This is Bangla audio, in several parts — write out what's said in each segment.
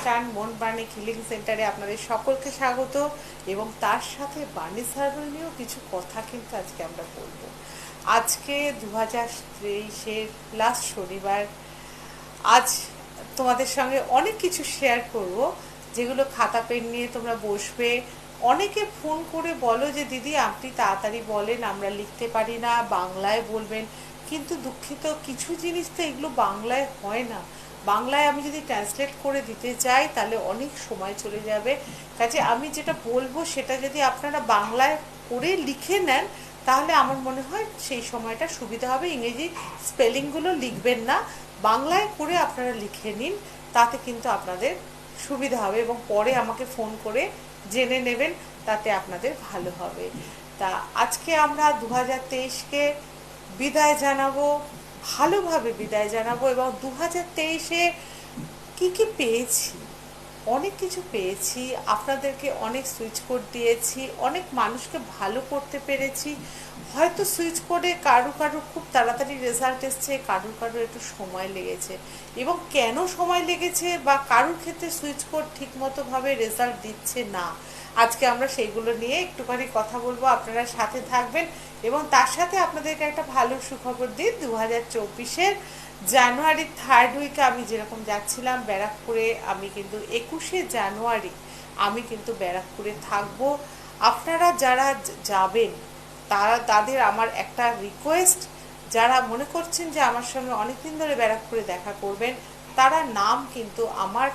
অনুষ্ঠান মন বাণী হিলিং সেন্টারে আপনাদের সকলকে স্বাগত। এবং তার সাথে বাণী সার্ভার নিয়েও কিছু কথা কিন্তু আজকে আমরা বলবো। আজকে 2023-এর লাস্ট শনিবার। আজ তোমাদের সঙ্গে অনেক কিছু শেয়ার করব, যেগুলো খাতা পেন নিয়ে তোমরা বসবে। অনেকে ফোন করে বলো যে দিদি আপনি তাড়াতাড়ি বলেন, আমরা লিখতে পারি না, বাংলায় বলবেন। কিন্তু দুঃখিত, কিছু জিনিস তো এগুলো বাংলায় হয় না। বাংলায় আমি যদি ট্রান্সলেট করে দিতে চাই তাহলে অনেক সময় চলে যাবে। কাজে আমি যেটা বলবো সেটা যদি আপনারা বাংলায় করে লিখে নেন তাহলে আমার মনে হয় সেই সময়টা সুবিধা হবে। ইংরেজি স্পেলিংগুলো লিখবেন না, বাংলায় করে আপনারা লিখে নিন, তাতে কিন্তু আপনাদের সুবিধা হবে এবং পরে আমাকে ফোন করে জেনে নেবেন, তাতে আপনাদের ভালো হবে। তা আজকে আমরা 2023-কে বিদায় জানাবো, ভালোভাবে বিদায় জানাবো। এবং 2023-এ কী কী পেয়েছি, অনেক কিছু পেয়েছি। আপনাদেরকে অনেক সুইচ কোড দিয়েছি, অনেক মানুষকে ভালো করতে পেরেছি। হয়তো সুইচ কোডে কারো কারো খুব তাড়াতাড়ি রেজাল্ট এসছে, কারোর কারো একটু সময় লেগেছে। এবং কেন সময় লেগেছে বা কারোর ক্ষেত্রে সুইচ কোড ঠিকমতোভাবে রেজাল্ট দিচ্ছে না, আজকে আমরা সেইগুলো নিয়ে একটুখানি কথা বলবো। আপনারা সাথে থাকবেন এবং তার সাথে আপনাদেরকে একটা ভালো সুখবর দিই। 2024-এর জানুয়ারির 3rd উইকে আমি যেরকম যাচ্ছিলাম ব্যারাকপুরে, আমি কিন্তু 21শে জানুয়ারি আমি কিন্তু ব্যারাকপুরে থাকবো। আপনারা যারা যাবেন তাদের আমার একটা রিকোয়েস্ট, যারা মনে করছেন যে আমার সঙ্গে অনেকদিন ধরে ব্যারাকপুরে দেখা করবেন, তারা নাম কিন্তু আমার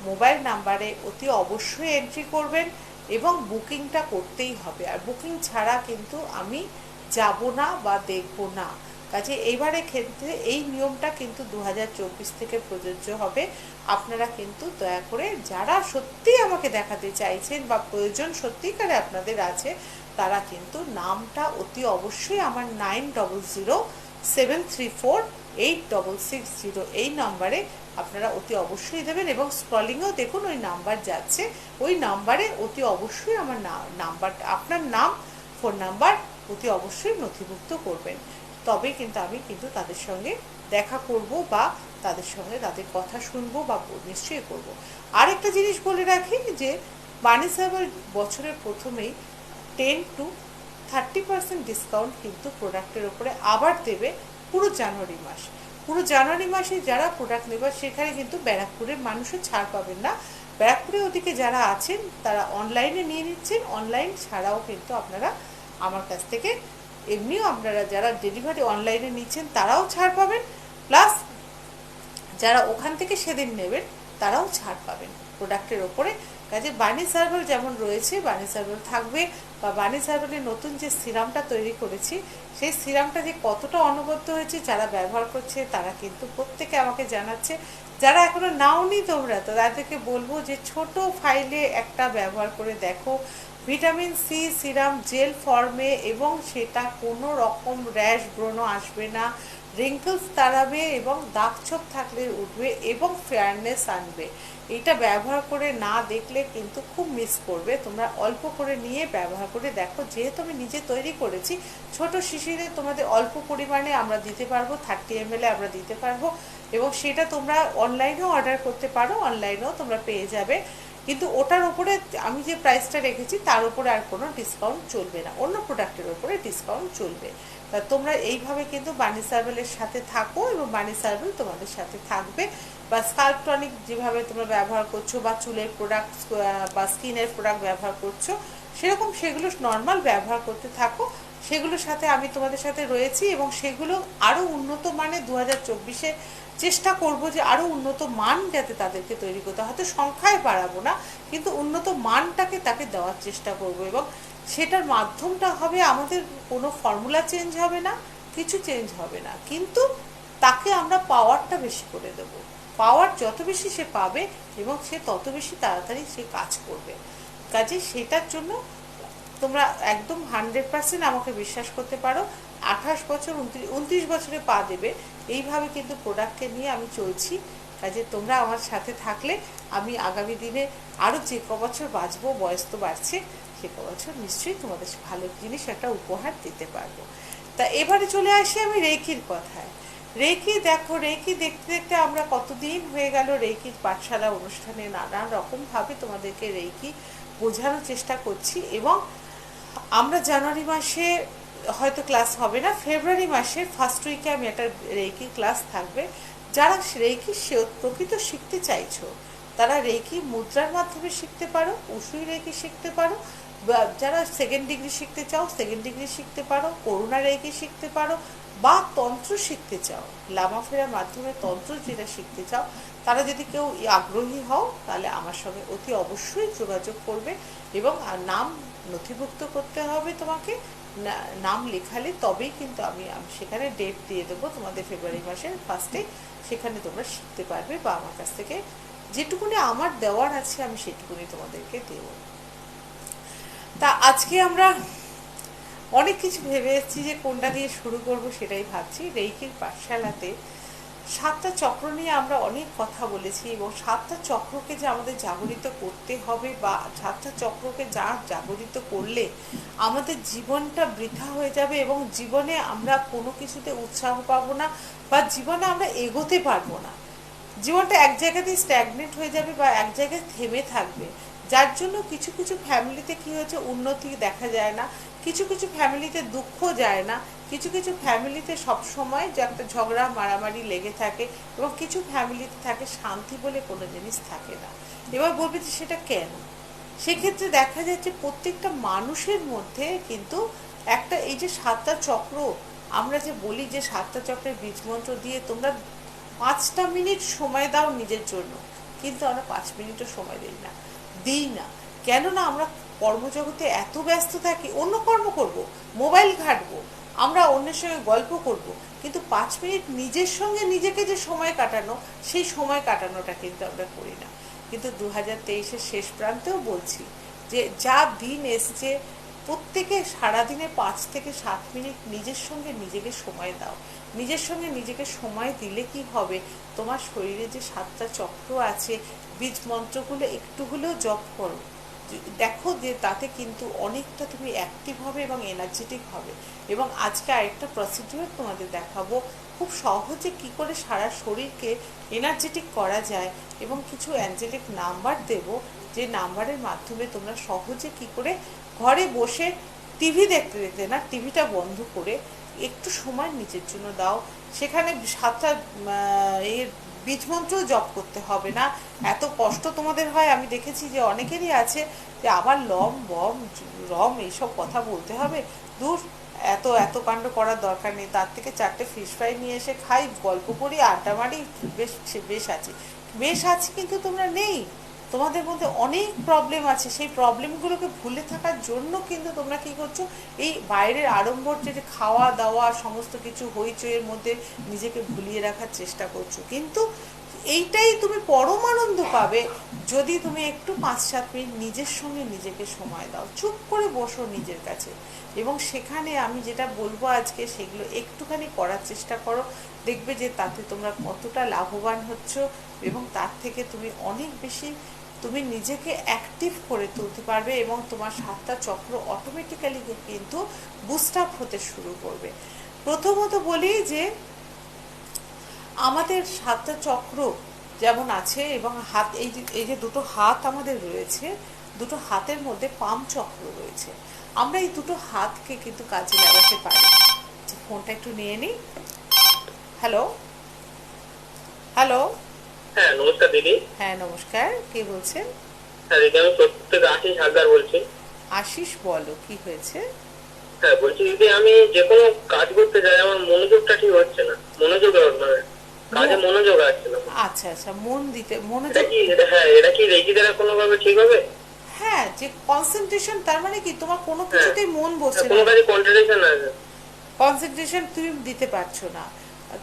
মোবাইল নাম্বারে অতি অবশ্যই এন্ট্রি করবেন এবং বুকিংটা করতেই হবে। আর বুকিং ছাড়া কিন্তু আমি যাব না বা দেখব না। কাজে এইবারে ক্ষেত্রে এই নিয়মটা কিন্তু 2024 থেকে প্রযোজ্য হবে। আপনারা কিন্তু দয়া করে যারা সত্যিই আমাকে দেখাতে চাইছেন বা প্রয়োজন সত্যিকারে আপনাদের আছে, তারা কিন্তু নামটা অতি অবশ্যই আমার 9007348660 এই নম্বরে আপনারা অতি অবশ্যই দেবেন। এবং স্ক্রলিংয়েও দেখুন ওই নাম্বার যাচ্ছে, ওই নাম্বারে অতি অবশ্যই আমার নাম্বারটা, আপনার নাম, ফোন নাম্বার অতি অবশ্যই নথিভুক্ত করবেন। তবেই কিন্তু আমি কিন্তু তাদের সঙ্গে দেখা করব বা তাদের সঙ্গে তাদের কথা শুনবো বা নিশ্চয়ই করব। আরেকটা জিনিস বলে রাখি যে বাণী সার্ভার বছরের প্রথমেই 10 to 30% ডিসকাউন্ট কিন্তু প্রোডাক্টের ওপরে আবার দেবে পুরো জানুয়ারি মাস। পুরো জানুয়ারি মাসে যারা প্রোডাক্ট নেবার সেখানে কিন্তু ব্যারাকপুরের মানুষও ছাড় পাবেন না। ব্যারাকপুরে ওদিকে যারা আছেন তারা অনলাইনে নিয়ে নিচ্ছেন, অনলাইন ছাড়াও কিন্তু আপনারা আমার কাছ থেকে এমনিও আপনারা যারা ডেলিভারি অনলাইনে নিচ্ছেন তারাও ছাড় পাবেন, প্লাস যারা ওখান থেকে সেদিন নেবেন তারাও ছাড় পাবেন প্রোডাক্টের ওপরে। কাজে বাণী সার্ভার যেমন রয়েছে বাণী সার্ভার থাকবে। বা বাণী সার্ভারের নতুন যে সিরামটা তৈরি করেছি, সেই সিরামটা যে কতটা অনবদ্য হয়েছে, যারা ব্যবহার করছে তারা কিন্তু প্রত্যেকে আমাকে জানাচ্ছে। যারা এখনো নাওনি তোমরা, তো তাদেরকে বলবো যে ছোট ফাইলে একটা ব্যবহার করে দেখো। ভিটামিন সি সিরাম জেল ফর্মে, এবং সেটা কোনো রকম র্যাশ ব্রণ আসবে না, রিঙ্কলস তাড়াবে এবং দাগ ছোপ থাকলে উঠবে এবং ফেয়ারনেস আনবে। এটা ব্যবহার করে না দেখলে কিন্তু খুব মিস করবে। তোমরা অল্প করে নিয়ে ব্যবহার করে দেখো। যেহেতু আমি নিজে তৈরি করেছি, ছোট শিশিরে তোমাদের অল্প পরিমাণে আমরা দিতে পারবো, 30 ml আমরা দিতে পারবো। এবং সেটা তোমরা অনলাইনেও অর্ডার করতে পারো, অনলাইনেও তোমরা পেয়ে যাবে। কিন্তু ওটার ওপরে আমি যে প্রাইসটা রেখেছি তার উপরে আর কোনো ডিসকাউন্ট চলবে না, অন্য প্রোডাক্টের ওপরে ডিসকাউন্ট চলবে। তা তোমরা এইভাবে কিন্তু বাণী সার্ভেলের সাথে থাকো এবং বাণী সার্ভেল তোমাদের সাথে থাকবে। বা স্কাল্প টনিক যেভাবে তোমরা ব্যবহার করছো, বা চুলের প্রোডাক্ট বা স্কিনের প্রোডাক্ট ব্যবহার করছো, সেরকম সেগুলো নর্মাল ব্যবহার করতে থাকো। সেগুলোর সাথে আমি তোমাদের সাথে রয়েছি এবং সেগুলো আরও উন্নত মানে 2024-এ চেষ্টা করব যে আরও উন্নত মান যাতে তাদেরকে তৈরি করতে, হয়তো সংখ্যায় বাড়াবো না কিন্তু উন্নত মানটাকে তাকে দেওয়ার চেষ্টা করব। এবং সেটার মাধ্যমটা হবে, আমাদের কোনো ফর্মুলা চেঞ্জ হবে না, কিছু চেঞ্জ হবে না, কিন্তু তাকে আমরা পাওয়ারটা বেশি করে দেব। পাওয়ার যত বেশি সে পাবে এবং সে তত বেশি তাড়াতাড়ি সে কাজ করবে। কাজে সেটার জন্য তোমরা একদম 100% আমাকে বিশ্বাস করতে পারো। 28 বছর 29 বছরে পা দেবে, এইভাবে কিন্তু প্রোডাক্টকে নিয়ে আমি চলছি। কাজে তোমরা আমার সাথে থাকলে আমি আগামী দিনে আরও যে কবছর বাঁচবো, বয়স তো বাড়ছে, সে কবছর নিশ্চয়ই তোমাদের ভালো জিনিস একটা উপহার দিতে পারবো। তা এবারে চলে আসি আমি রেকির কথায়। রেকি দেখো, রেকি দেখতে দেখতে আমরা কতদিন হয়ে গেল রেকির পাঠশালা অনুষ্ঠানে নানান রকমভাবে তোমাদেরকে রেকি বোঝানোর চেষ্টা করছি। এবং আমরা জানুয়ারি মাসে হয়তো ক্লাস হবে না, ফেব্রুয়ারি মাসে ফার্স্ট উইকে আমি একটা রেকি ক্লাস থাকবে। যারা রেকি প্রকৃত শিখতে চাইছো তারা রেকি মুদ্রার মাধ্যমে শিখতে পারো, উসুই রেকি শিখতে পারো, যারা সেকেন্ড ডিগ্রি শিখতে চাও সেকেন্ড ডিগ্রি শিখতে পারো, করুণা রেকি শিখতে পারো, বা তন্ত্র শিখতে চাও লামা ফেরার মাধ্যমে তন্ত্র যেটা শিখতে চাও, তারা যদি কেউ আগ্রহী হও তাহলে আমার সঙ্গে অতি অবশ্যই যোগাযোগ করবে। এবং নাম নথিভুক্ত করতে হবে তোমাকে, নাম লেখালে তবেই কিন্তু আমি সেখানে ডেট দিয়ে দেবো তোমাদের ফেব্রুয়ারি মাসের ফার্স্টে, সেখানে তোমরা শিখতে পারবে বা আমার কাছ থেকে যেটুকুনি আমার দেওয়ার আছে আমি সেটুকুনি তোমাদেরকে দেবো। তা আজকে আমরা অনেক কিছু ভেবে এসেছি যে কোনটা দিয়ে শুরু করব সেটাই ভাবছি। রেইকির পাঠশালাতে 7টা চক্র নিয়ে আমরা অনেক কথা বলেছি এবং 7টা চক্রকে যে আমাদের জাগরিত করতে হবে বা 7টা চক্রকে জাগরিত করলে আমাদের জীবনটা বৃথা হয়ে যাবে এবং জীবনে আমরা কোনো কিছুতে উৎসাহ পাবো না বা জীবনে আমরা এগোতে পারবো না। জীবনটা এক জায়গাতেই স্ট্যাগনেট হয়ে যাবে বা এক জায়গায় থেমে থাকবে, যার জন্য কিছু কিছু ফ্যামিলিতে কি হচ্ছে উন্নতি দেখা যায় না, কিছু কিছু ফ্যামিলিতে দুঃখ যায় না, কিছু কিছু ফ্যামিলিতে সবসময় যে একটা ঝগড়া মারামারি লেগে থাকে এবং কিছু ফ্যামিলিতে থাকে শান্তি বলে কোনো জিনিস থাকে না। এবার বলবে যে সেটা কেন? সেক্ষেত্রে দেখা যাচ্ছে প্রত্যেকটা মানুষের মধ্যে কিন্তু একটা এই যে 7টা চক্র, আমরা যে বলি যে 7টা চক্রের বীজমন্ত্র দিয়ে তোমরা 5টা মিনিট সময় দাও নিজের জন্য, কিন্তু আমরা 5 মিনিটও সময় দিই না। কেননা আমরা কর্মজগতে এত ব্যস্ত থাকি, অন্য কর্ম করব, মোবাইল ঘাঁটবো, আমরা অন্যের সঙ্গে গল্প করব, কিন্তু 5 মিনিট নিজের সঙ্গে নিজেকে যে সময় কাটানো, সেই সময় কাটানোটা কিন্তু আমরা করি না। কিন্তু 2023-এর শেষ প্রান্তেও বলছি যে যা দিন এসছে প্রত্যেকে সারাদিনে 5 থেকে 7 মিনিট নিজের সঙ্গে নিজেকে সময় দাও। নিজের সঙ্গে নিজেকে সময় দিলে কি হবে, তোমার শরীরে যে 7টা চক্র আছে বীজ মন্ত্রগুলো একটু হলেও জপ করো, দেখো যে তাতে কিন্তু অনেকটা তুমি অ্যাক্টিভ হবে এবং এনার্জেটিক হবে। এবং আজকে আরেকটা প্রসিডিওর তোমাদের দেখাবো খুব সহজে কি করে সারা শরীরকে এনার্জেটিক করা যায় এবং কিছু অ্যাঞ্জেলিক নাম্বার দেব, যে নাম্বারের মাধ্যমে তোমরা সহজে কি করে ঘরে বসে টিভি দেখতে দেখতে না, টিভিটা বন্ধ করে একটু সময় নিজের জন্য দাও। সেখানে 7টা এর বীজমন্ত্র জপ করতে হবে না, এত কষ্ট তোমাদের হয় আমি দেখেছি যে অনেকেরই আছে যে আবার লম বম রম এইসব কথা বলতে হবে, দূর এত এত কাণ্ড করার দরকার নেই, তার থেকে 4টে ফিশ ফ্রাই নিয়ে এসে খাই, গল্প করি, আড্ডা মারি, বেশ আছে কিন্তু তোমরা নেই, তোমাদের মধ্যে অনেক প্রবলেম আছে, সেই প্রবলেমগুলোকে ভুলে থাকার জন্য কিন্তু তোমরা কি করছো, এই বাইরের আড়ম্বর যে খাওয়া দাওয়া সমস্ত কিছু হইচইয়ের মধ্যে নিজেকে ভুলিয়ে রাখার চেষ্টা করছো। কিন্তু এইটাই তুমি পরম আনন্দ পাবে যদি তুমি একটু 5-7 মিনিট নিজের সঙ্গে নিজেকে সময় দাও, চুপ করে বসো নিজের কাছে এবং সেখানে আমি যেটা বলবো আজকে সেগুলো একটুখানি করার চেষ্টা করো, দেখবে যে তাতে তোমরা কতটা লাভবান হচ্ছ এবং তার থেকে তুমি অনেক বেশি তুমি নিজেকে অ্যাক্টিভ করে তুলতে পারবে এবং তোমার 7টা চক্র অটোমেটিক্যালি কিন্তু বুস্ট আপ হতে শুরু করবে। প্রথমত বলি যে আমাদের 7টা চক্র যেমন আছে এবং হাত এই যে দুটো হাত আমাদের রয়েছে, দুটো হাতের মধ্যে পাম চক্র রয়েছে, আমরা এই দুটো হাতকে কিন্তু কাজে লাগাতে পারি। ফোনটা একটু নিয়ে নিই। হ্যালো হ্যালো হ্যাঁ নমস্কার দিদি। হ্যাঁ নমস্কার, কে বলছেন? হ্যাঁ দিদি, আমি প্রত্যেক আশিস হালদার বলছি। আশিস, বলো কি হয়েছে? হ্যাঁ বলছি দিদি, আমি যে কোনো কাজ করতে যাই আমার মনোযোগটা ঠিক হচ্ছে না, মানে কাজে মনোযোগ আসছে না। আচ্ছা আচ্ছা, মন দিতে মনোযোগ, এটা কি রেকি দ্বারা কোনোভাবে ঠিক হবে? হ্যাঁ, যে কনসেন্ট্রেশন, তার মানে কি তোমার কোনো কিছুতেই মন বসছে না, কোনো কাজে কনসেন্ট্রেশন আছে, কনসেন্ট্রেশন তুমি দিতে পারছো না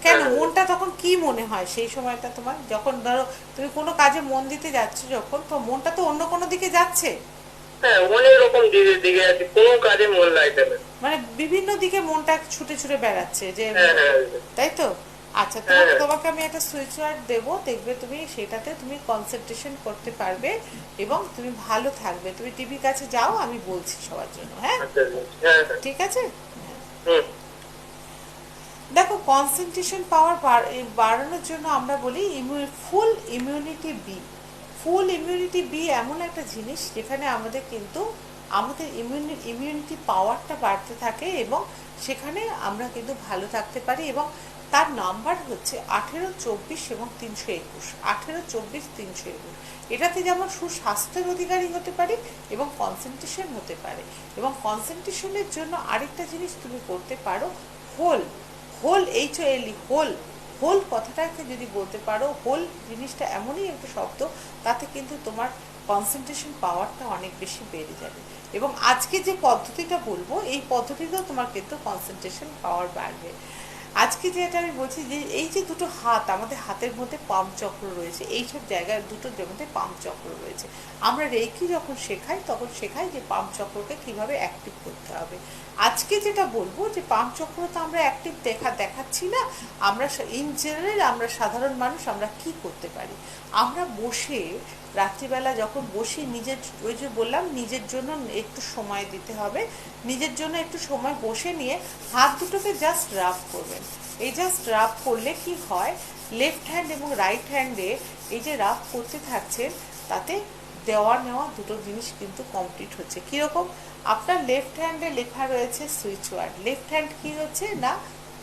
কেন? মনটা তখন কি মনে হয় সেই সময়টা তোমার, যখন ধরো তুমি কোনো কাজে মন দিতে যাচ্ছ যখন, তো মনটা তো অন্য কোনো দিকে যাচ্ছে। হ্যাঁ অনেক রকম দিকে আছে, কোনো কাজে মন লাগছে না, মানে বিভিন্ন দিকে মনটা ছুটে ছুটে বেড়াচ্ছে যে, তাই তো? আচ্ছা, তোমাকে আমি একটা সুইচ ওয়ার্ড দেবো, দেখবে তুমি সেটাতে তুমি কনসেন্ট্রেশন করতে পারবে এবং তুমি ভালো থাকবে। তুমি টিভির কাছে যাও, আমি বলছি সবার জন্য। হ্যাঁ ঠিক আছে। দেখো, কনসেন্ট্রেশন পাওয়ার বাড়ানোর জন্য আমরা বলি ফুল ইমিউনিটি বি। ফুল ইমিউনিটি বি এমন একটা জিনিস যেখানে আমাদের কিন্তু আমাদের ইমিউনিটি পাওয়ারটা বাড়তে থাকে এবং সেখানে আমরা কিন্তু ভালো থাকতে পারি। এবং তার নাম্বার হচ্ছে 18, 24 এবং 321। 18, 24, 321। এটাতে যেমন সুস্বাস্থ্যের অধিকারী হতে পারে এবং কনসেন্ট্রেশন হতে পারে। এবং কনসেন্ট্রেশনের জন্য আরেকটা জিনিস তুমি করতে পারো, hole. Hole, HOL, hole. Hole কথাটাকে যদি বলতে পারো, হোল জিনিসটা এমনই একটা শব্দ, তাতে কিন্তু তোমার কনসেন্ট্রেশন পাওয়ারটা অনেক বেশি বেড়ে যাবে। এবং আজকে যে পদ্ধতিটা বলবো, এই পদ্ধতিতেও তোমার কিন্তু কনসেন্ট্রেশন পাওয়ার বাড়বে। আজকে যেটা আমি বলছি যে এই যে দুটো হাত, আমাদের হাতের মধ্যে পাম চক্র রয়েছে, এইসব জায়গায় দুটোর মধ্যে পাম চক্র রয়েছে। আমরা রেকি যখন শেখাই তখন শেখাই যে পাম চক্রকে কিভাবে অ্যাক্টিভ করতে হবে। আজকে যেটা বলবো যে পাম চক্র তো আমরা অ্যাক্টিভ দেখাচ্ছি না, আমরা ইন জেনারেল আমরা সাধারণ মানুষ আমরা কি করতে পারি। আমরা বসে রাত্রিবেলা যখন বসি, নিজের ওই যে বললাম নিজের জন্য একটু সময় দিতে হবে, নিজের জন্য একটু সময় বসে নিয়ে হাত দুটোকে জাস্ট রাব করবেন। এই জাস্ট রাব করলে কি হয়, লেফট হ্যান্ড এবং রাইট হ্যান্ডে এই যে রাব করতে থাকছেন, তাতে দেওয়া নেওয়া দুটো জিনিস কিন্তু কমপ্লিট হচ্ছে। কীরকম, আপনার লেফট হ্যান্ডে লেখা রয়েছে সুইচ ওয়ার্ড। লেফট হ্যান্ড কী হচ্ছে না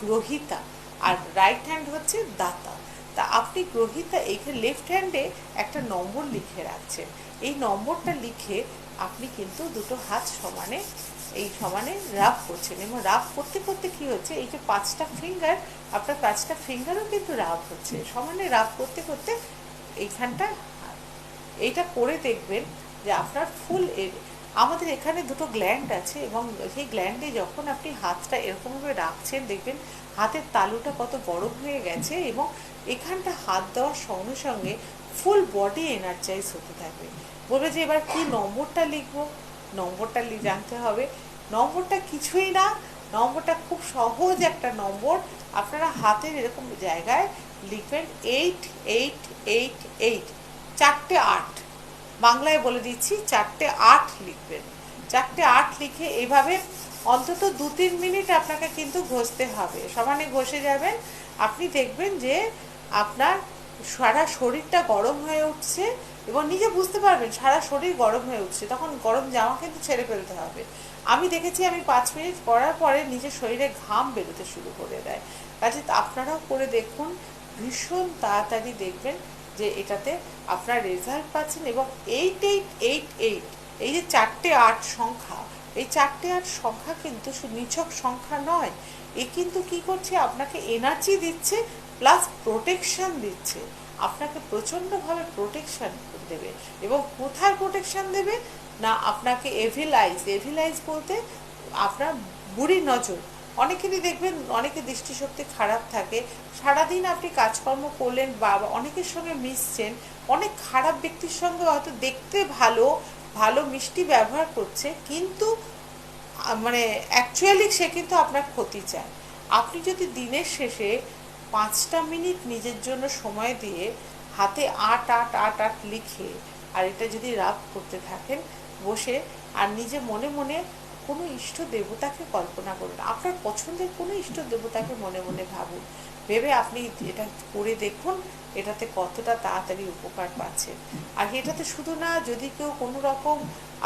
গ্রহিতা, আর রাইট হ্যান্ড হচ্ছে দাতা। তা আপনি গ্রহিতা, এইখানে লেফট হ্যান্ডে একটা নম্বর লিখে রাখছেন। এই নম্বরটা লিখে আপনি কিন্তু দুটো হাত সমানে রাব করছেন। এবং রাব করতে করতে কী হচ্ছে, এই যে 5টা ফিঙ্গার, আপনার 5টা ফিঙ্গারও কিন্তু রাব হচ্ছে। সমানে রাব করতে করতে এইখানটা, এইটা করে দেখবেন যে আপনার ফুল আমাদের এখানে দুটো গ্ল্যান্ড আছে এবং সেই গ্ল্যান্ডে যখন আপনি হাতটা এরকমভাবে রাখছেন, দেখবেন হাতের তালুটা কত গরম হয়ে গেছে এবং এখানটা হাত দেওয়ার সঙ্গে সঙ্গে ফুল বডি এনার্জাইজ হতে থাকবে। বলবে যে এবার কি নম্বরটা লিখবো, নম্বরটা জানতে হবে। নম্বরটা কিছুই না, নম্বরটা খুব সহজ একটা নম্বর। আপনারা হাতের এরকম জায়গায় লিখবেন 88888, 4টে 8, বাংলায় বলে দিচ্ছি 4টে 8 লিখবেন। 4টে 8 লিখে এইভাবে অন্তত 2-3 মিনিট আপনাকে কিন্তু ঘষতে হবে, সমানে ঘষে যাবেন। আপনি দেখবেন যে আপনার সারা শরীরটা গরম হয়ে উঠছে এবং নিজে বুঝতে পারবেন সারা শরীর গরম হয়ে উঠছে। তখন গরম জামা কিন্তু ছেড়ে ফেলতে হবে। আমি দেখেছি আমি 5 মিনিট করার পরে নিজের শরীরে ঘাম বেরোতে শুরু করে দেয়। কাজে আপনারাও করে দেখুন, ভীষণ তাড়াতাড়ি দেখবেন যে এটাতে আপনার রেজাল্ট পাচ্ছেন। এবং 8888, এই যে 4টে 8 সংখ্যা, এই 4টে 8 সংখ্যা কিন্তু শুধু নিছক সংখ্যা নয়, এ কিন্তু কি করছে, আপনাকে এনার্জি দিচ্ছে প্লাস প্রোটেকশন দিচ্ছে। আপনাকে প্রচণ্ডভাবে প্রোটেকশন দেবে। এবং কোথায় প্রোটেকশন দেবে না, আপনাকে এভিলাইজ বলতে আপনার বুড়ি নজর। অনেকেরই দেখবেন অনেকের দৃষ্টিশক্তি খারাপ থাকে, সারাদিন আপনি কাজকর্ম করলেন বা অনেকের সঙ্গে মিশছেন, অনেক খারাপ ব্যক্তির সঙ্গে হয়তো দেখতে ভালো মিষ্টি ব্যবহার করছে, কিন্তু মানে অ্যাকচুয়ালি সে কিন্তু আপনার ক্ষতি চায়। আপনি যদি দিনের শেষে 5টা মিনিট নিজের জন্য সময় দিয়ে হাতে 8 লিখে আর এটা যদি রাব করতে থাকেন বসে, আর নিজে মনে মনে কোনো ইষ্ট দেবতাকে কল্পনা করুন, আপনার পছন্দের কোনো ইষ্ট দেবতাকে মনে মনে ভাবুন, ভেবে আপনি এটা করে দেখুন এটাতে কতটা তাড়াতাড়ি উপকার পাচ্ছেন। আর এটাতে শুধু না, যদি কেউ কোনো রকম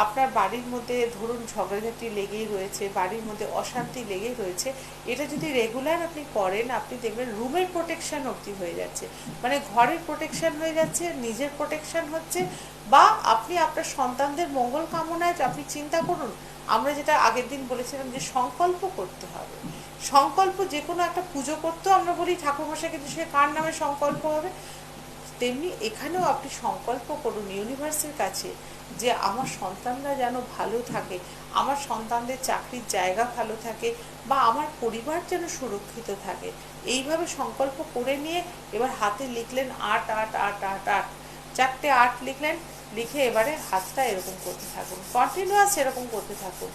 আপনার বাড়ির মধ্যে ধরুন ঝগড়াঝাটি লেগেই রয়েছে, বাড়ির মধ্যে অশান্তি লেগেই রয়েছে, এটা যদি রেগুলার আপনি করেন, আপনি দেখবেন রুমের প্রোটেকশন অবধি হয়ে যাচ্ছে, মানে ঘরের প্রোটেকশন হয়ে যাচ্ছে, নিজের প্রোটেকশন হচ্ছে। বা আপনি আপনার সন্তানদের মঙ্গল কামনায় আপনি চিন্তা করুন, আমরা যেটা আগের দিন বলেছিলাম যে সংকল্প করতে হবে। সংকল্প, যে কোনো একটা পুজো করতেও আমরা বলি ঠাকুরমশাই, কিন্তু সে কার নামে সংকল্প হবে, তেমনি এখানেও আপনি সংকল্প করুন ইউনিভার্সের কাছে যে আমার সন্তানরা যেন ভালো থাকে, আমার সন্তানদের চাকরির জায়গা ভালো থাকে, বা আমার পরিবার যেন সুরক্ষিত থাকে। এইভাবে সংকল্প করে নিয়ে এবার হাতে লিখলেন 8 4টে 8 লিখলেন, লিখে এবারে হাতটা এরকম করতে থাকুন, কন্টিনিউয়াস এরকম করতে থাকুন।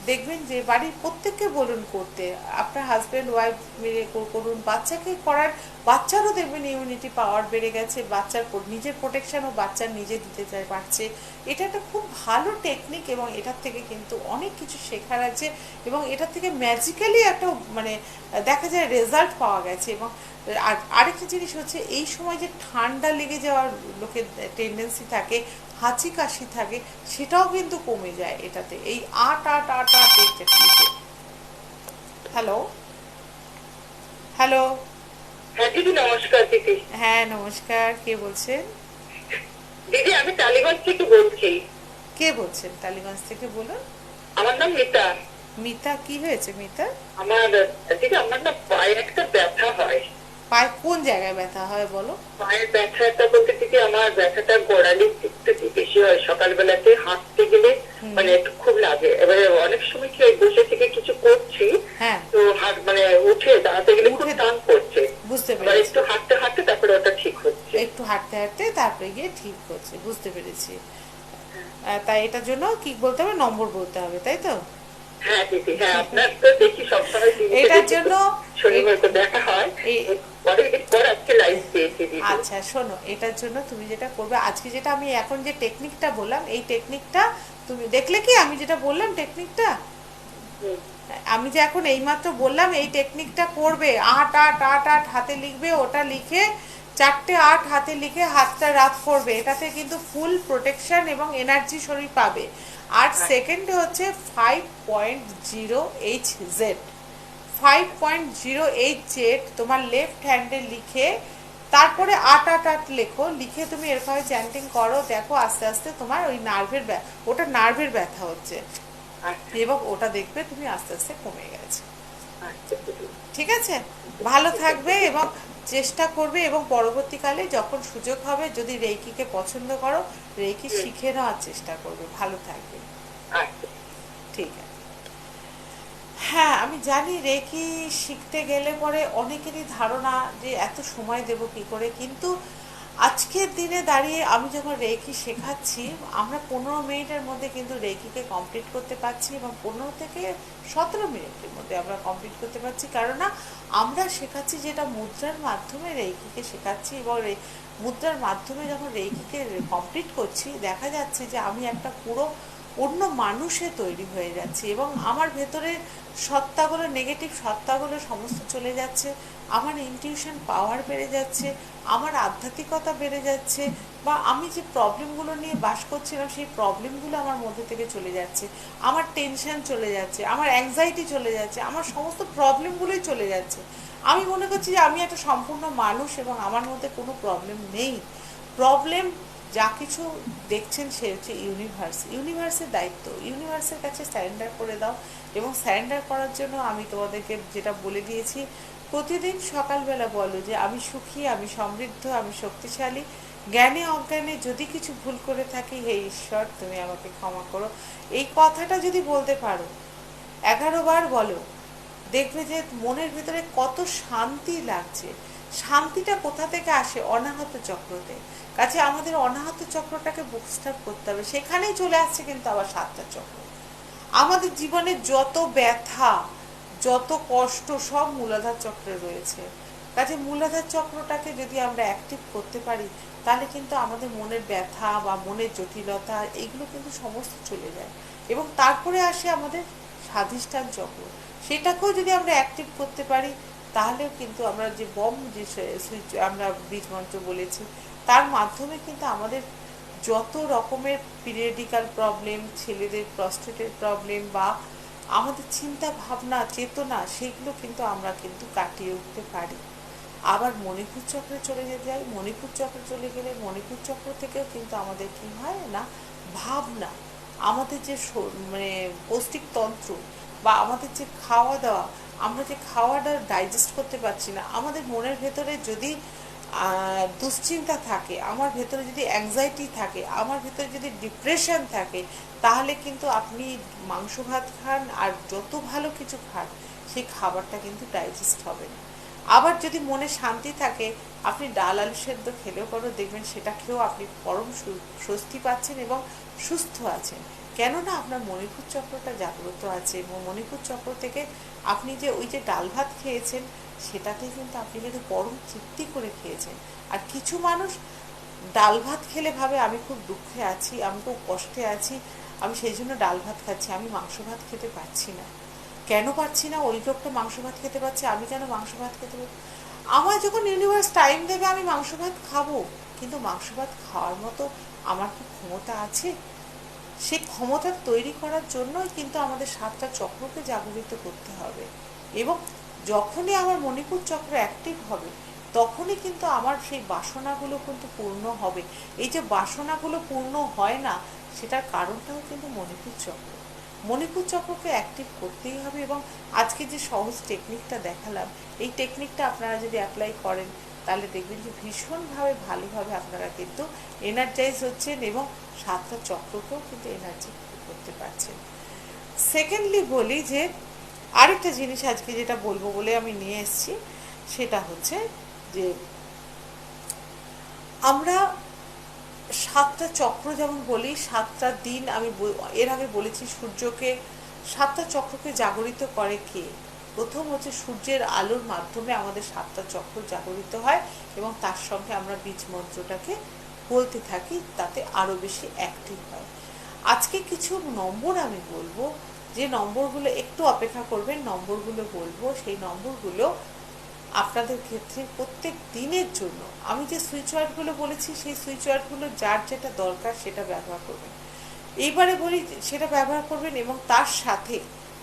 দেখবেন যে বাড়ির প্রত্যেককে বলুন করতে, আপনার হাজব্যান্ড ওয়াইফ মিলে করুন, বাচ্চাকে করার, বাচ্চারও দেখবেন ইমিউনিটি পাওয়ার বেড়ে গেছে, বাচ্চার নিজের প্রোটেকশনও বাচ্চার নিজে দিতে চায় পারছে। এটা একটা খুব ভালো টেকনিক এবং এটার থেকে কিন্তু অনেক কিছু শেখার আছে এবং এটার থেকে ম্যাজিক্যালি একটা মানে দেখা যায় রেজাল্ট পাওয়া গেছে। এবং আর আরেকটা জিনিস হচ্ছে এই সময় যে ঠান্ডা লেগে যাওয়ার লোকের টেন্ডেন্সি থাকে, হাঁচি কাশি থাকে, সেটাও কিন্তু কমে যায় এটাতে, এই আট আট আট আট এই টেকনিকে। Hello hello. হ্যাঁ দিদি, নমস্কার দিদি। হ্যাঁ নমস্কার, কে বলছেন? দিদি আমি টালিগঞ্জ থেকে বলছি। কে বলছেন টালিগঞ্জ থেকে? বলুন। আমার নাম মিতা। মিতা, কি হয়েছে মিতা? আমার দিদি, আমার না পায়ে একটা ব্যথা হয়। পায়ে কোন জায়গায় ব্যথা হয় বলো? পায়ের ব্যথাটা বলতে দিদি, আমার ব্যথাটা গোড়ালির দিকটা বেশি হয়। সকালবেলাতে হাঁটতে গেলে মানে একটু খুব লাগে। এবারে অনেক সময় কি হয়, বসে থেকে কিছু করছি, হ্যাঁ, তো হাত মানে উঠে দাঁড়াতে গেলে খুব টান পড়ছে। বুঝতে এবার পেরেছি। একটু হাঁটতে হাঁটতে তারপরে ওটা ঠিক হচ্ছে। একটু হাঁটতে হাঁটতে তারপরে গিয়ে ঠিক হচ্ছে, বুঝতে পেরেছি। তাই এটার জন্য কি বলতে হবে, নম্বর বলতে হবে, তাই তো? হ্যাঁ দিদি, হ্যাঁ আপনার তো দেখি সবসময় এটার জন্য শনিবার তো দেখা হয়। অনেকদিন পর আজকে লাইভ পেয়েছি দিদি। আচ্ছা শোনো, এটার জন্য তুমি যেটা করবে, আজকে যেটা আমি এখন যে টেকনিকটা বললাম, এই টেকনিকটা তুমি দেখলে কি আমি যেটা বললাম টেকনিকটা, আমি যে এখন এইমাত্র বললাম এই টেকনিকটা করবে, আট আট আট আট হাতে লিখবে, ওটা লিখে 4টে 8 হাতে লিখে হাতটা রাত করবে, এটাতে কিন্তু ফুল প্রোটেকশন এবং এনার্জি শরীর পাবে। আর সেকেন্ডে হচ্ছে 5.0 HZ, 5.0 HZ তোমার লেফট হ্যান্ডে লিখে তারপরে আট আট আট লেখো, লিখে তুমি এরকম চ্যান্টিং করো, দেখো আস্তে আস্তে তোমার ওই নার্ভের ওটা নার্ভের ব্যথা হচ্ছে এবং ওটা দেখবে তুমি আস্তে আস্তে কমে গেছে। ঠিক আছে, ভালো থাকবে এবং চেষ্টা করবে, এবং পরবর্তীকালে যখন সুযোগ হবে যদি রেইকিকে পছন্দ করো, রেইকি শিখে নেওয়ার চেষ্টা করবে। ভালো থাকবে। ঠিক আছে। হ্যাঁ আমি জানি রেকি শিখতে গেলে পরে অনেকেরই ধারণা যে এত সময় দেব কি করে, কিন্তু আজকের দিনে দাঁড়িয়ে আমি যখন রেকি শেখাচ্ছি, আমরা 15 মিনিটের মধ্যে কিন্তু রেকিকে কমপ্লিট করতে পারছি এবং 15 থেকে 17 মিনিটের মধ্যে আমরা কমপ্লিট করতে পারছি। কেননা আমরা শেখাচ্ছি যেটা মুদ্রার মাধ্যমে রেকিকে শেখাচ্ছি, এবং মুদ্রার মাধ্যমে যখন রেকিকে কমপ্লিট করছি দেখা যাচ্ছে যে আমি একটা পুরো অন্য মানুষে তৈরি হয়ে যাচ্ছে এবং আমার ভেতরে সত্তাগুলো, নেগেটিভ সত্তাগুলো সমস্ত চলে যাচ্ছে, আমার ইনটিউশন পাওয়ার বেড়ে যাচ্ছে, আমার আধ্যাত্মিকতা বেড়ে যাচ্ছে, বা আমি যে প্রবলেমগুলো নিয়ে বাস করছিলাম সেই প্রবলেমগুলো আমার মধ্যে থেকে চলে যাচ্ছে, আমার টেনশন চলে যাচ্ছে, আমার অ্যাংজাইটি চলে যাচ্ছে, আমার সমস্ত প্রবলেমগুলোই চলে যাচ্ছে। আমি মনে করছি যে আমি একটা সম্পূর্ণ মানুষ এবং আমার মধ্যে কোনো প্রবলেম নেই। প্রবলেম যা কিছু দেখছেন সে হচ্ছে ইউনিভার্সের দায়িত্ব। ইউনিভার্সের কাছে স্যারেন্ডার করে দাও, এবং স্যারেন্ডার করার জন্য আমি তোমাদেরকে যেটা বলে দিয়েছি, প্রতিদিন সকালবেলা বলো যে আমি সুখী, আমি সমৃদ্ধ, আমি শক্তিশালী, জ্ঞানে অজ্ঞানে যদি কিছু ভুল করে থাকি হে ঈশ্বর তুমি আমাকে ক্ষমা করো। এই কথাটা যদি বলতে পারো 11 বার বলো, দেখবে যে মনের ভিতরে কত শান্তি লাগছে। শান্তিটা কোথা থেকে আসে? অনাহত চক্রতে। কাছে আমাদের অনাহত চক্রটাকে বুস্টার করতে হবে, সেখানেই চলে আসছে কিন্তু আবার 7টা চক্র। আমাদের জীবনে যত ব্যথা, যত কষ্ট সব মূলাধার চক্রে রয়েছে। কাজে মূলাধার চক্রটাকে যদি আমরা অ্যাক্টিভ করতে পারি তাহলে কিন্তু আমাদের মনের ব্যথা বা মনের জটিলতা এগুলো কিন্তু সমস্ত চলে যায়, এবং তারপরে আসে আমাদের স্বাধিষ্ঠান চক্র। সেটাকেও যদি আমরা অ্যাক্টিভ করতে পারি তাহলেও কিন্তু আমরা যে যে সুইচ আমরা বীজ মন্ত্র বলেছি তার মাধ্যমে কিন্তু আমাদের যত রকমের পিরিয়ডিক্যাল প্রবলেম, ছেলেদের প্রস্টেটের প্রবলেম বা আমাদের চিন্তা ভাবনা চেতনা, সেগুলো কিন্তু আমরা কিন্তু কাটিয়ে উঠতে পারি। আবার মণিপুর চক্রে চলে যেতে যাই, মণিপুর চক্রে চলে গেলে মণিপুর চক্র থেকেও কিন্তু আমাদের কি হয় না, ভাবনা, আমাদের যে মানে পৌষ্টিক তন্ত্র বা আমাদের যে খাওয়া দাওয়া, আমরা যে খাওয়াটা ডাইজেস্ট করতে পারছি না, আমাদের মনের ভেতরে যদি দুশ্চিন্তা থাকে, আমার ভেতরে যদি অ্যাংজাইটি থাকে, আমার ভেতরে যদি ডিপ্রেশন থাকে, তাহলে কিন্তু আপনি মাংস ভাত খান আর যত ভালো কিছু খান সেই খাবারটা কিন্তু ডাইজেস্ট হবে না। আবার যদি মনে শান্তি থাকে, আপনি ডাল আলু সেদ্ধ খেলেও করো, দেখবেন সেটা খেয়েও আপনি পরম স্বস্তি পাচ্ছেন এবং সুস্থ আছেন। কেননা আপনার মণিপুর চক্রটা জাগ্রত আছে, এবং মণিপুর চক্র থেকে আপনি যে ওই যে ডাল ভাত খেয়েছেন সেটাতেই কিন্তু আপনি কিন্তু পরম তৃপ্তি করে খেয়েছেন। আর কিছু মানুষ ডাল ভাত খেলে ভাবে আমি খুব দুঃখে আছি, আমি খুব কষ্টে আছি, আমি সেই জন্য ডাল ভাত খাচ্ছি, আমি মাংস ভাত খেতে পারছি না। কেন পারছি না? ওই লোকটা মাংস ভাত খেতে পারছে, আমি কেন মাংস ভাত খেতে পারছি? আমার যখন ইউনিভার্স টাইম দেবে আমি মাংস ভাত খাবো, কিন্তু মাংস ভাত খাওয়ার মতো আমার কি ক্ষমতা আছে? সেই ক্ষমতা তৈরি করার জন্যই কিন্তু আমাদের 7টা চক্রকে জাগরিত করতে হবে। এবং যখনই আমার মণিপুর চক্র অ্যাক্টিভ হবে তখনই কিন্তু আমার সেই বাসনাগুলো কিন্তু পূর্ণ হবে। এই যে বাসনাগুলো পূর্ণ হয় না, সেটার কারণটাও কিন্তু মণিপুর চক্র। মণিপুর চক্রকে অ্যাক্টিভ করতেই হবে। এবং আজকে যে সহজ টেকনিকটা দেখালাম, এই টেকনিকটা আপনারা যদি অ্যাপ্লাই করেন তাহলে দেখবেন যে ভীষণভাবে ভালোভাবে আপনারা কিন্তু এনার্জাইজ হচ্ছেন এবং 7টা চক্রকেও কিন্তু এনার্জি করতে পারছেন। সেকেন্ডলি বলি যে আরেকটা জিনিস আজকে যেটা বলবো বলে আমি নিয়ে এসেছি, সেটা হচ্ছে যে আমরা 7টা চক্র যেমন বলি, 7টা দিন আমি এর আগে বলেছি সূর্যকে 7টা চক্রকে জাগরিত করে কে? প্রথম হচ্ছে সূর্যের আলোর মাধ্যমে আমাদের 7টা চক্র জাগরিত হয় এবং তার সঙ্গে আমরা বীজ মন্ত্রটাকে বলতে থাকি, তাতে আরও বেশি অ্যাক্টিভ হয়। আজকে কিছু নম্বর আমি বলবো, যে নম্বরগুলো একটু অপেক্ষা করবেন, নম্বরগুলো বলবো, সেই নম্বরগুলো আপনাদের ক্ষেত্রে প্রত্যেক দিনের জন্য আমি যে সুইচ ওয়ার্ডগুলো বলেছি সেই সুইচ ওয়ার্ডগুলো যার যেটা দরকার সেটা ব্যবহার করবেন। এইবারে বলি সেটা ব্যবহার করবেন এবং তার সাথে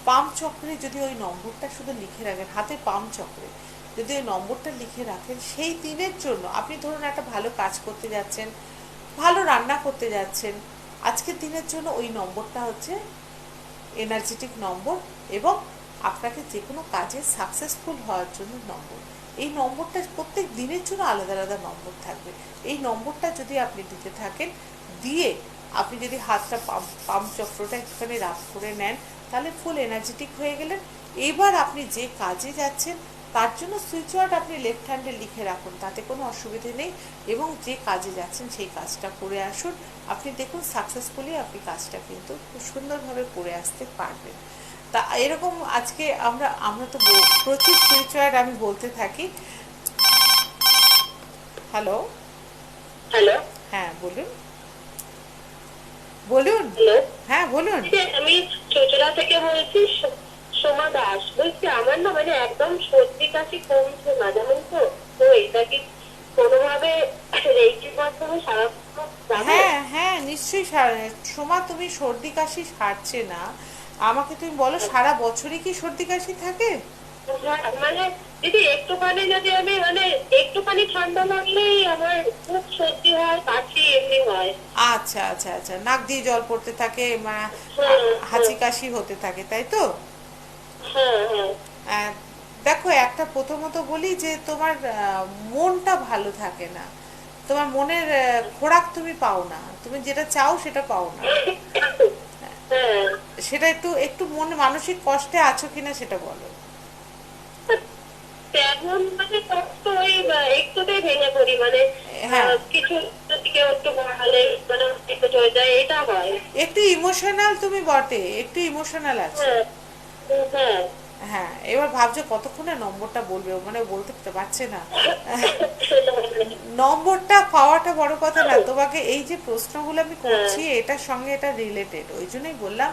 পাম চক্রে যদি ওই নম্বরটা শুধু লিখে রাখেন, হাতে পাম চক্রে যদি ওই নম্বরটা লিখে রাখেন, সেই দিনের জন্য আপনি ধরুন একটা ভালো কাজ করতে যাচ্ছেন, ভালো রান্না করতে যাচ্ছেন, আজকের দিনের জন্য ওই নম্বরটা হচ্ছে এনার্জেটিক নম্বর এবং আপনাকে যে কোনো কাজে সাকসেসফুল হওয়ার জন্য নম্বর। এই নম্বরটা প্রত্যেক দিনের জন্য আলাদা আলাদা নম্বর থাকবে। এই নম্বরটা যদি আপনি দিতে থাকেন, দিয়ে আপনি যদি হাতটা পাম চক্রটা একটুখানি রাফ করে নেন, তাহলে ফুল এনার্জেটিক হয়ে গেলেন। এবার আপনি যে কাজে যাচ্ছেন তার জন্য সুইচ ওয়ার্ড আপনি লেফট হ্যান্ডে লিখে রাখুন, তাতে কোনো অসুবিধে নেই। এবং যে কাজে যাচ্ছেন সেই কাজটা করে আসুন, আপনি দেখুন সাকসেসফুলি আপনি কাজটা কিন্তু খুব সুন্দরভাবে করে আসতে পারবেন। তা এরকম আজকে আমরা তো প্রচুর সুইচ ওয়ার্ড আমি বলতে থাকি। হ্যালো হ্যালো, হ্যাঁ বলুন বলুন। হ্যালো, হ্যাঁ বলুন। আমি চোচড়া থেকে বলছি, সোমা দাস বলছি। আমার না মানে একদম সর্দি কাশি কমছে না, জানেন তো। তো এটা কি কোনোভাবে রেইকির মাধ্যমে সারাক্ষণ যাবে? হ্যাঁ হ্যাঁ নিশ্চয়ই সোমা, তুমি সর্দি কাশি সারছে না, আমাকে তুমি বলো সারা বছরই কি সর্দি কাশি থাকে? হ্যাঁ, মানে দিদি একটুখানি যদি আমি মানে একটুখানি ঠান্ডা লাগলেই আমার খুব সর্দি হয়, কাশি এমনি হয়। আচ্ছা আচ্ছা আচ্ছা, নাক দিয়ে জল পড়তে থাকে, হ্যাঁ, হাঁচি কাশি হতে থাকে, তাই তো? হ্যাঁ, হ্যাঁ, আহ, দেখো, একটা প্রথমত বলি যে তোমার মনটা ভালো থাকে না, তোমার মনের খোরাক তুমি পাও না, তুমি যেটা চাও সেটা পাও না। হ্যাঁ। সেটা একটু একটু মনে মানসিক কষ্টে আছো কিনা সেটা বলো। তেমন মানে কষ্ট ওই একটুতেই ভেঙে পড়ি, মানে হ্যাঁ, কিছু যদি কেউ একটু বলে মানে একটু চলে যায়, এটা হয়। একটু ইমোশনাল তুমি বটে, একটু ইমোশনাল আছে। হ্যাঁ, হ্যাঁ। হ্যাঁ, এবার ভাবছো কতক্ষণে নম্বরটা বলবে, মানে বলতে পারছে না। নম্বরটা পাওয়াটা বড় কথা না, তোমাকে এই যে প্রশ্নগুলো আমি করছি এটার সঙ্গে এটা রিলেটেড, ওই জন্যই বললাম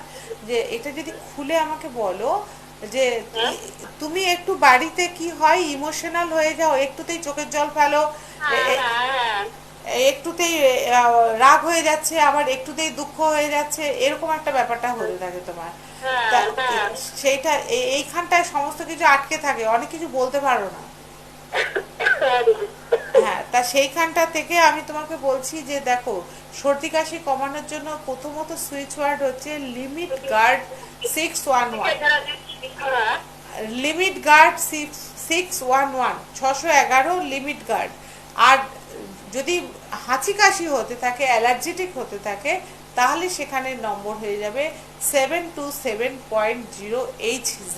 যে এটা যদি খুলে আমাকে বলো যে হ্যাঁ, তুমি একটু বাড়িতে কি হয় ইমোশনাল হয়ে যাও, একটুতেই চোখের জল ফেলো, হ্যাঁ, হ্যাঁ, একটুতেই রাগ হয়ে যাচ্ছে, আবার একটুতেই দুঃখ হয়ে যাচ্ছে, এরকম একটা ব্যাপারটা হতে থাকে তোমার। তা হ্যাঁ, হ্যাঁ। সেইটা এইখানটায় সমস্ত কিছু আটকে থাকে, অনেক কিছু বলতে পারো না। হ্যাঁ, তা সেইখানটা থেকে আমি তোমাকে বলছি যে দেখো, সর্দি কাশি কমানোর জন্য প্রথমত সুইচ ওয়ার্ড হচ্ছে limit guard 611। Limit guard 611, 611 limit guard. আর যদি হাঁচি কাশি হতে থাকে, অ্যালার্জেটিক হতে থাকে, তাহলে সেখানে নম্বর হয়ে যাবে 727.0HZ।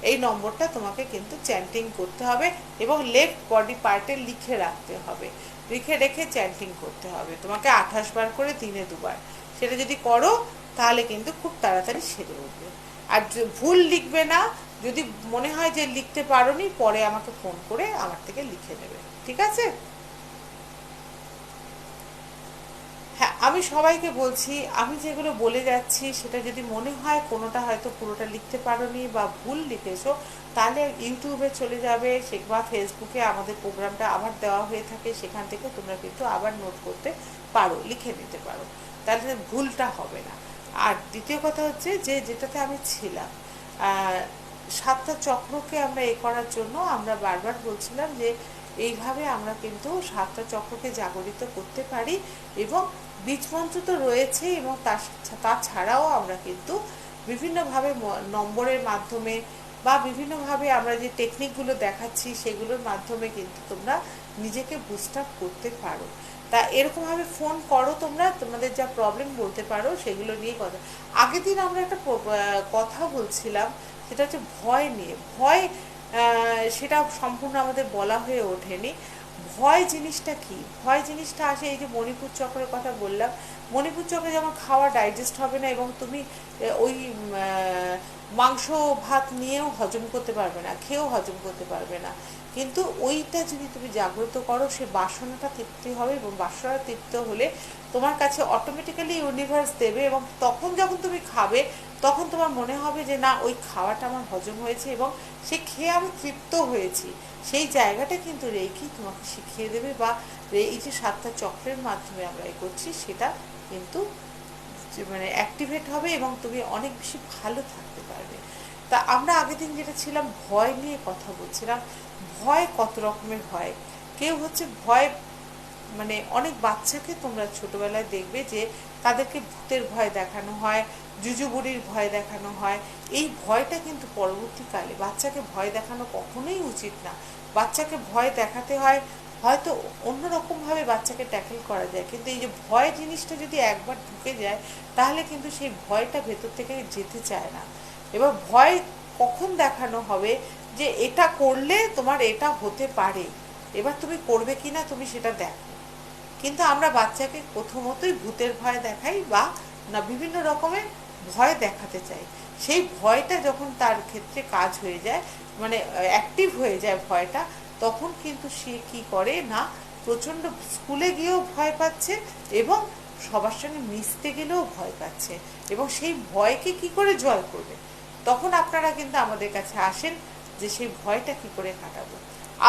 এই নম্বরটা তোমাকে কিন্তু চ্যান্টিং করতে হবে এবং লেফট বডি পার্টে লিখে রাখতে হবে, লিখে রেখে চ্যান্টিং করতে হবে তোমাকে 28 বার করে, দিনে 2 বার। সেটা যদি করো তাহলে কিন্তু খুব তাড়াতাড়ি সেরে উঠবে। আর ভুল লিখবে না, যদি মনে হয় যে লিখতে পারোনি, পরে আমাকে ফোন করে আমার থেকে লিখে নেবে, ঠিক আছে? হ্যাঁ, আমি সবাইকে বলছি, আমি যেগুলো বলে যাচ্ছি সেটা যদি মনে হয় কোনোটা হয়তো পুরোটা লিখতে পারোনি বা ভুল লিখেছো, তাহলে ইউটিউবে চলে যাবে বা ফেসবুকে আমাদের প্রোগ্রামটা আবার দেওয়া হয়ে থাকে, সেখান থেকে তোমরা কিন্তু আবার নোট করতে পারো, লিখে নিতে পারো, তাহলে ভুলটা হবে না। আর দ্বিতীয় কথা হচ্ছে যে যেটাতে আমি ছিলাম, সাতটা চক্রকে আমরা করার জন্য আমরা বারবার বলছিলাম যে এইভাবে আমরা কিন্তু সাতটা চক্রকে জাগরিত করতে পারি, এবং বীজমন্ত্র তো রয়েছে, এবং তাছাড়াও আমরা কিন্তু বিভিন্নভাবে নম্বরের মাধ্যমে বা বিভিন্নভাবে আমরা যে টেকনিকগুলো দেখাচ্ছি সেগুলোর মাধ্যমে কিন্তু তোমরা নিজেকে বুস্ট আপ করতে পারো। তা এরকমভাবে ফোন করো, তোমরা তোমাদের যা প্রবলেম বলতে পারো সেগুলো নিয়ে কথা। আগের দিন আমরা একটা কথা বলছিলাম, সেটা হচ্ছে ভয় নিয়ে। ভয় সেটা সম্পূর্ণ আমাদের বলা হয়ে ওঠেনি। ভয় জিনিসটা কি? ভয় জিনিসটা আসে এই যে মণিপুর চক্রের কথা বললাম। মণিপুর চক্রে যেমন খাওয়া ডাইজেস্ট হবে না, এবং তুমি ওই মাংস ভাত নিয়েও হজম করতে পারবে না, খেয়েও হজম করতে পারবে না। কিন্তু ওইটা যদি তুমি জাগ্রত করো, সে বাসনাটা তৃপ্তি হবে, এবং বাসনা তৃপ্ত হলে তোমার কাছে অটোমেটিক্যালি ইউনিভার্স দেবে, এবং তখন যখন তুমি খাবে তখন তোমার মনে হবে যে না, ওই খাওয়াটা আমার হজম হয়েছে এবং সে খেয়ে আমি তৃপ্ত হয়েছি। সেই জায়গাটা কিন্তু রেকি তোমাকে শিখিয়ে দেবে, বা এই যে সাতটা চক্রের মাধ্যমে আমরা করছি সেটা কিন্তু মানে অ্যাক্টিভেট হবে, এবং তুমি অনেক বেশি ভালো থাকতে পারবে। তা আমরা আগের দিন যেটা ছিলাম, ভয় নিয়ে কথা বলছিলাম। ভয় কত রকমের হয়। কেউ হচ্ছে ভয়, মানে অনেক বাচ্চাকে তোমরা ছোটবেলায় দেখবে যে তাদেরকে ভূতের ভয় দেখানো হয়, জুজুবুড়ির ভয় দেখানো হয়। এই ভয়টা কিন্তু পরবর্তীকালে বাচ্চাকে ভয় দেখানো কখনোই উচিত না। বাচ্চাকে ভয় দেখাতে হয়, হয়তো অন্যরকমভাবে বাচ্চাকে ট্যাকেল করা যায়, কিন্তু এই যে ভয় জিনিসটা যদি একবার ঢুকে যায়, তাহলে কিন্তু সেই ভয়টা ভেতর থেকে যেতে চায় না। এবার ভয় কখন দেখানো হবে, যে এটা করলে তোমার এটা হতে পারে, এবার তুমি করবে কি না তুমি সেটা দেখো। কিন্তু আমরা বাচ্চাকে প্রথমতই ভূতের ভয় দেখাই, বা না বিভিন্ন রকমের ভয় দেখাতে চাই। সেই ভয়টা যখন তার ক্ষেত্রে কাজ হয়ে যায়, মানে অ্যাক্টিভ হয়ে যায় ভয়টা, তখন কিন্তু সে কি করে না, প্রচণ্ড স্কুলে গিয়েও ভয় পাচ্ছে, এবং সবার সঙ্গে মিশতে গেলেও ভয় পাচ্ছে, এবং সেই ভয়কে কি করে জয় করবে। তখন আপনারা কিন্তু আমাদের কাছে আসেন যে সেই ভয়টা কি করে কাটাবো।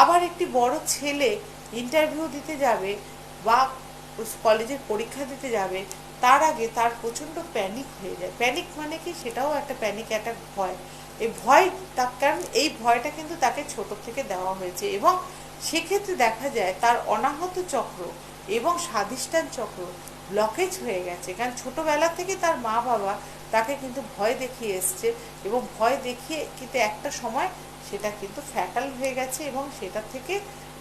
আবার একটি বড় ছেলে ইন্টারভিউ দিতে যাবে বা কলেজের পরীক্ষা দিতে যাবে, তার আগে তার প্রচণ্ড প্যানিক হয়ে যায়। প্যানিক মানে কি, সেটাও একটা প্যানিক অ্যাটাক, ভয়। এই ভয় তার, কারণ এই ভয়টা কিন্তু তাকে ছোট থেকে দেওয়া হয়েছে, এবং সেক্ষেত্রে দেখা যায় তার অনাহত চক্র এবং স্বাধিষ্ঠান চক্র ব্লকেজ হয়ে গেছে, কারণ ছোটবেলা থেকে তার মা বাবা তাকে কিন্তু ভয় দেখিয়ে এসছে, এবং ভয় দেখিয়ে কিন্তু একটা সময় সেটা কিন্তু ফ্যাটাল হয়ে গেছে, এবং সেটা থেকে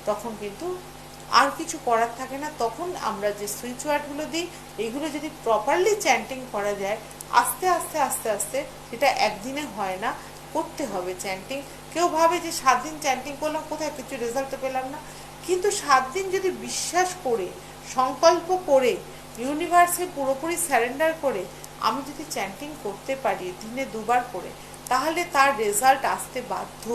তখন কিন্তু আর কিছু করার থাকে না। তখন আমরা যে সুইচ ওয়ার্ডগুলো দিই, এইগুলো যদি প্রপারলি চ্যান্টিং করা যায়, আস্তে আস্তে আস্তে আস্তে, সেটা একদিনে হয় না, করতে হবে চ্যান্টিং। কেউ ভাবে যে 7 দিন চ্যান্টিং করলাম, কোথায় কিছু রেজাল্ট পেলাম না, কিন্তু 7 দিন যদি বিশ্বাস করে, সংকল্প করে, ইউনিভার্সে পুরোপুরি স্যারেন্ডার করে আমি যদি চ্যান্টিং করতে পারি দিনে 2বার করে, তাহলে তার রেজাল্ট আসতে বাধ্য।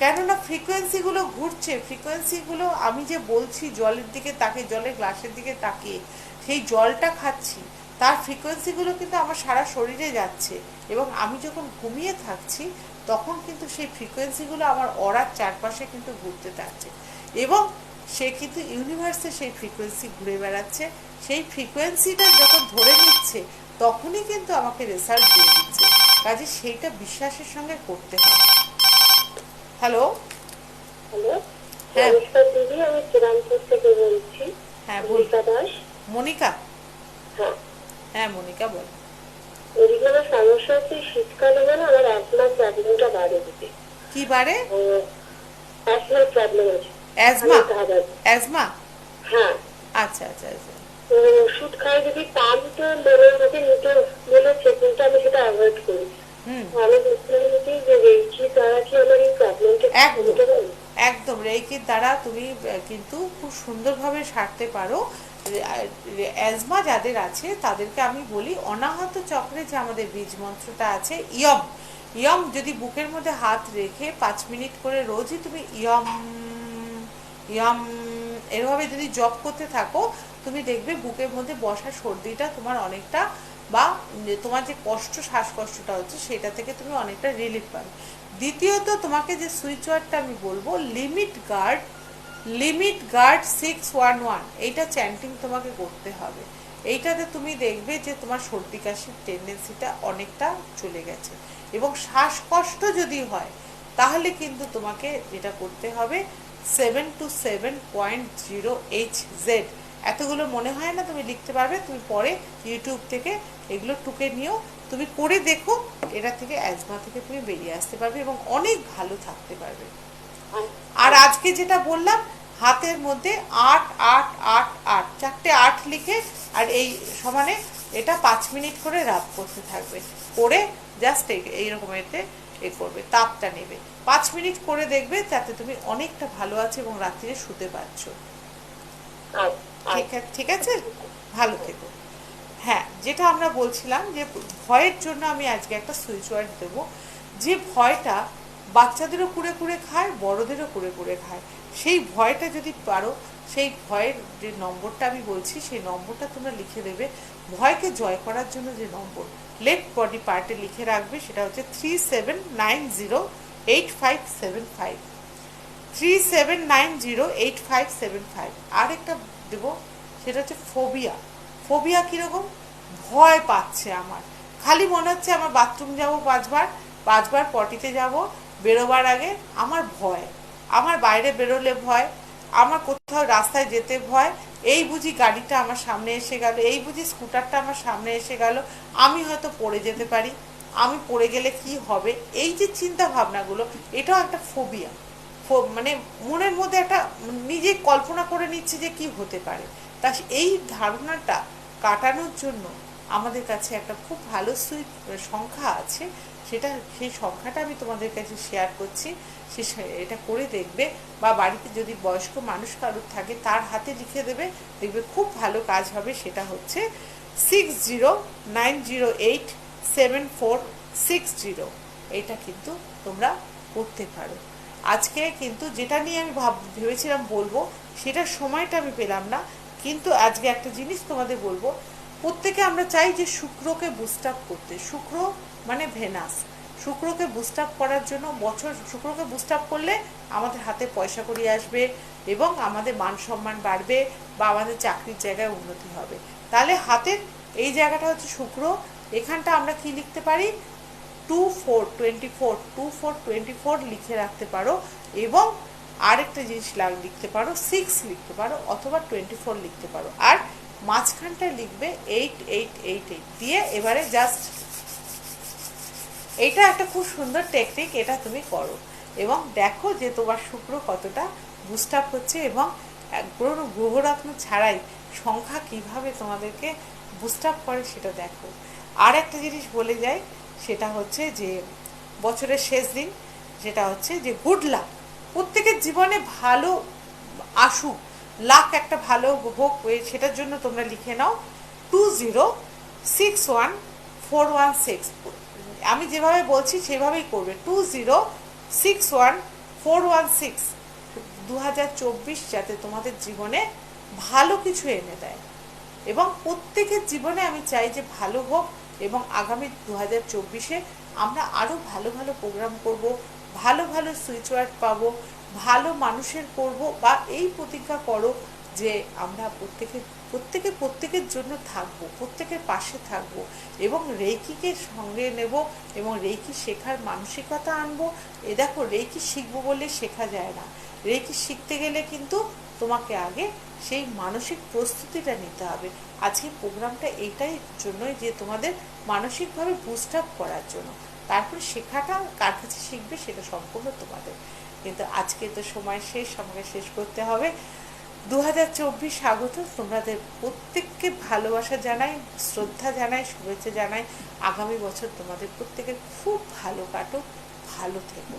কেননা ফ্রিকোয়েন্সিগুলো ঘুরছে, ফ্রিকোয়েন্সিগুলো আমি যে বলছি জলের দিকে তাকিয়ে, জলের গ্লাসের দিকে তাকিয়ে সেই জলটা খাচ্ছি, তার ফ্রিকোয়েন্সিগুলো কিন্তু আমার সারা শরীরে যাচ্ছে, এবং আমি যখন ঘুমিয়ে থাকছি তখন কিন্তু সেই ফ্রিকোয়েন্সিগুলো আমার অরার চারপাশে কিন্তু ঘুরতে থাকছে, এবং সে কিন্তু ইউনিভার্সে সেই ফ্রিকোয়েন্সি ঘুরে বেড়াচ্ছে। সেই ফ্রিকোয়েন্সিটা যখন ধরে নিচ্ছে তখনই কিন্তু আমাকে রেজাল্ট দিয়ে দিচ্ছে। কাজে সেইটা বিশ্বাসের সঙ্গে করতে হয়। হ্যালো। হ্যালো, হ্যাঁ। নমস্কার দিদি, আমি শ্রীরামপুর থেকে বলছি। হ্যাঁ, মনিকা দাস। মনিকা। হ্যাঁ। হ্যাঁ মনিকা, বল। ওদিকে আমার সমস্যা হচ্ছে, শীতকালে যেন আমার অ্যাজমা প্রবলেমটা বাড়ে দিতে। কি বারে? অ্যাজমার প্রবলেম আছে। অ্যাজমা? অ্যাজমা? হ্যাঁ। আচ্ছা আচ্ছা আচ্ছা। ওষুধ খাই, যদি পান তো মনের মধ্যে নিতে বলেছে, কিন্তু আমি সেটা অ্যাভয়েড করি। আমি বলছিলাম যে রেইকি দ্বারা কি আমার এই প্রবলেমটা কমতে পারে? একদম, রেইকির দ্বারা তুমি কিন্তু খুব সুন্দরভাবে সারতে পারো। অ্যাজমা যাদের আছে তাদেরকে আমি বলি, অনাহত চক্রে যে আমাদের বীজ মন্ত্রটা আছে ইয়ম, ইয়ম যদি বুকের মধ্যে হাত রেখে 5 মিনিট করে রোজই তুমি ইয়ম ইয়ম এভাবে যদি জপ করতে থাকো, তুমি দেখবে বুকের মধ্যে বসা সর্দিটা তোমার অনেকটা, বা তোমার যে শ্বাসকষ্টটা হচ্ছে সেটা থেকে তুমি অনেকটা রিলিফ পাবে। দ্বিতীয়ত তোমাকে যে সুইচ ওয়ার্ডটা আমি বলবো, লিমিট গার্ড 611, এইটা চ্যান্টিং তোমাকে করতে হবে। এইটাতে তুমি দেখবে যে তোমার সর্দি কাশির টেন্ডেন্সিটা অনেকটা চলে গেছে। এবং শ্বাসকষ্ট যদি হয় তাহলে কিন্তু তোমাকে যেটা করতে হবে 7 to 7.0 Hz, এতগুলো মনে হয় না তুমি লিখতে পারবে, তুমি পরে ইউটিউব থেকে এগুলো টুকে নিও, তুমি করে দেখো, এটা থেকে অ্যাজমা থেকে তুমি বেরিয়ে আসতে পারবে এবং অনেক ভালো থাকতে পারবে। আর আজকে যেটা বললাম, হাতের মধ্যে 8 8 8 8 চারটে 8 লিখে আর এই সমানে এটা 5 মিনিট করে রাব করতে থাকবে, করে জাস্ট এইরকম এতে করবে, তাপটা নেবে, 5 মিনিট করে দেখবে, তাতে তুমি অনেকটা ভালো আছো এবং রাত্রিরে শুতে পারছো। ঠিক আছে, ভালো থেকো। হ্যাঁ, যেটা আমরা বলছিলাম যে ভয়ের জন্য আমি আজকে একটা সুইচ ওয়ার্ড দেবো, যে ভয়টা বাচ্চাদেরও কুড়ে কুড়ে খায়, বড়দেরও কুড়ে কুড়ে খায়, সেই ভয়টা যদি পারো, সেই ভয়ের যে নম্বরটা আমি বলছি সেই নম্বরটা তোমরা লিখে দেবে। ভয়কে জয় করার জন্য যে নম্বর লেফট বডি পার্টে লিখে রাখবে সেটা হচ্ছে 37908575, 37908575। আর একটা দেবো, সেটা হচ্ছে ফোবিয়া। ফোবিয়া কীরকম? ভয় পাচ্ছে আমার, খালি মনে হচ্ছে আমার বাথরুম যাব 5বার পটিতে যাব, বেরোবার আগে আমার ভয়, আমার বাইরে বেরোলে ভয়, আমার কোথাও রাস্তায় যেতে ভয়, এই বুঝি গাড়িটা আমার সামনে এসে গেল, এই বুঝি স্কুটারটা আমার সামনে এসে গেল, আমি হয়তো পড়ে যেতে পারি, আমি পড়ে গেলে কি হবে, এই যে চিন্তা ভাবনাগুলো, এটাও একটা ফোবিয়া। মানে মনের মধ্যে একটা নিজে কল্পনা করে নিচ্ছে যে কি হতে পারে। তা এই ধারণাটা কাটানোর জন্য আমাদের কাছে একটা খুব ভালো সংখ্যা আছে, সেই সংখ্যাটা আমি তোমাদের কাছে শেয়ার করছি, এটা করে দেখবে, বা বাড়িতে যদি বয়স্ক মানুষ কারোর থাকে তার হাতে লিখে দেবে, দেখবে খুব ভালো কাজ হবে। সেটা হচ্ছে 60908746 এটা কিন্তু তোমরা করতে পারো। আজকে কিন্তু যেটা নিয়ে আমি ভেবেছিলাম বলবো, সেটার সময়টা আমি পেলাম না, কিন্তু আজকে একটা জিনিস তোমাদের বলবো। প্রত্যেকে আমরা চাই যে শুক্রকে বুস্ট আপ করতে, শুক্র মানে ভেনাস, শুক্রকে বুস্ট আপ করার জন্য শুক্রকে বুস্ট আপ করলে আমাদের হাতে পয়সা কড়ি আসবে এবং আমাদের মান সম্মান বাড়বে, বা আমাদের চাকরির জায়গায় উন্নতি হবে। তাহলে হাতের এই জায়গাটা হচ্ছে শুক্র, এখানটা আমরা কি লিখতে পারি, 2424 লিখে রাখতে পারো, এবং আরেকটা জিনিস লিখতে পারো 6 লিখতে পারো, অথবা 24 লিখতে পারো, আর মাঝখানটা লিখবে 8888 দিয়ে। এবারে জাস্ট এইটা একটা খুব সুন্দর টেকনিক, এটা তুমি করো এবং দেখো যে তোমার শুক্র কতটা বুস্ট আপ হচ্ছে, এবং কোনো গ্রহরত্ন ছাড়াই সংখ্যা কিভাবে তোমাদেরকে বুস্ট আপ করে সেটা দেখো। আর একটা জিনিস বলে যাই, সেটা হচ্ছে যে বছরের শেষ দিন, যেটা হচ্ছে যে গুড লাক, প্রত্যেকের জীবনে ভালো আসুক, লাক একটা ভালো হোক, সেটার জন্য তোমরা লিখে নাও 2061416। আমি যেভাবে বলছি সেভাবেই করবে, 2061416, 2024 যাতে তোমাদের জীবনে ভালো কিছু এনে দেয়, এবং প্রত্যেকের জীবনে আমি চাই যে ভালো হোক, এবং আগামী 2024-এ আমরা আরও ভালো ভালো প্রোগ্রাম করব, ভালো ভালো সুইচ ওয়ার্ড পাবো, ভালো মানুষের করব, বা এই প্রতিজ্ঞা করো যে আমরা প্রত্যেকের জন্য থাকবো, প্রত্যেকের পাশে থাকবো, এবং রেইকিকে সঙ্গে নেব, এবং রেইকি শেখার মানসিকতা আনবো। দেখো, রেইকি শিখবো বলে শেখা যায় না, রেইকি শিখতে গেলে কিন্তু তোমাকে আগে সেই মানসিক প্রস্তুতিটা নিতে হবে। আজকে প্রোগ্রামটা এইটাই জন্যই যে তোমাদের মানসিকভাবে বুস্ট আপ করার জন্য, তারপরে শেখাটা কার কাছে শিখবে সেটা সম্পূর্ণ তোমাদের। কিন্তু আজকে তো সময় শেষ, আমাকে শেষ করতে হবে। 2024 স্বাগত, তোমাদের প্রত্যেককে ভালোবাসা জানাই, শ্রদ্ধা জানাই, শুভেচ্ছা জানাই। আগামী বছর তোমাদের প্রত্যেকের খুব ভালো কাটুক, ভালো থেকো।